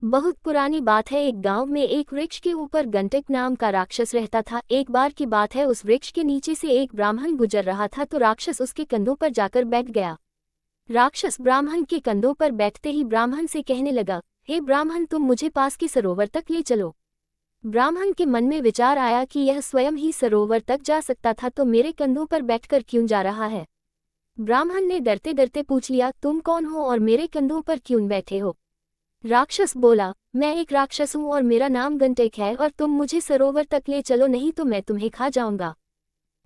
बहुत पुरानी बात है। एक गांव में एक वृक्ष के ऊपर गंटक नाम का राक्षस रहता था। एक बार की बात है, उस वृक्ष के नीचे से एक ब्राह्मण गुजर रहा था तो राक्षस उसके कंधों पर जाकर बैठ गया। राक्षस ब्राह्मण के कंधों पर बैठते ही ब्राह्मण से कहने लगा, हे ब्राह्मण, तुम मुझे पास के सरोवर तक ले चलो। ब्राह्मण के मन में विचार आया कि यह स्वयं ही सरोवर तक जा सकता था तो मेरे कंधों पर बैठकर क्यों जा रहा है। ब्राह्मण ने डरते डरते पूछ लिया, तुम कौन हो और मेरे कंधों पर क्यों बैठे हो। राक्षस बोला, मैं एक राक्षस हूँ और मेरा नाम गंटक है और तुम मुझे सरोवर तक ले चलो, नहीं तो मैं तुम्हें खा जाऊंगा।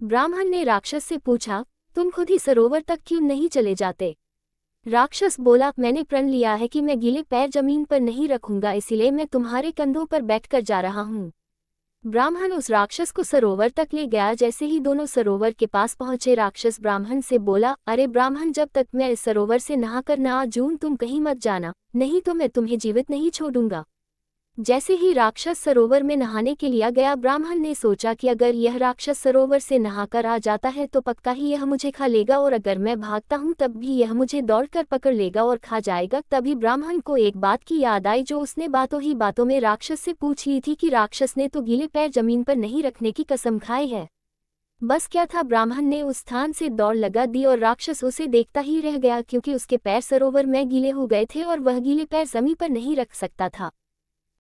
ब्राह्मण ने राक्षस से पूछा, तुम खुद ही सरोवर तक क्यों नहीं चले जाते। राक्षस बोला, मैंने प्रण लिया है कि मैं गीले पैर जमीन पर नहीं रखूंगा, इसीलिए मैं तुम्हारे कंधों पर बैठकर जा रहा हूँ। ब्राह्मण उस राक्षस को सरोवर तक ले गया। जैसे ही दोनों सरोवर के पास पहुंचे, राक्षस ब्राह्मण से बोला, अरे ब्राह्मण, जब तक मैं इस सरोवर से नहाकर ना आ जाऊं तुम कहीं मत जाना, नहीं तो मैं तुम्हें जीवित नहीं छोड़ूंगा। जैसे ही राक्षस सरोवर में नहाने के लिए गया, ब्राह्मण ने सोचा कि अगर यह राक्षस सरोवर से नहाकर आ जाता है तो पक्का ही यह मुझे खा लेगा, और अगर मैं भागता हूँ तब भी यह मुझे दौड़कर पकड़ लेगा और खा जाएगा। तभी ब्राह्मण को एक बात की याद आई जो उसने बातों ही बातों में राक्षस से पूछ ली थी कि राक्षस ने तो गीले पैर जमीन पर नहीं रखने की कसम खाई है। बस क्या था, ब्राह्मण ने उस स्थान से दौड़ लगा दी और राक्षस उसे देखता ही रह गया, क्योंकि उसके पैर सरोवर में गीले हो गए थे और वह गीले पैर जमीन पर नहीं रख सकता था।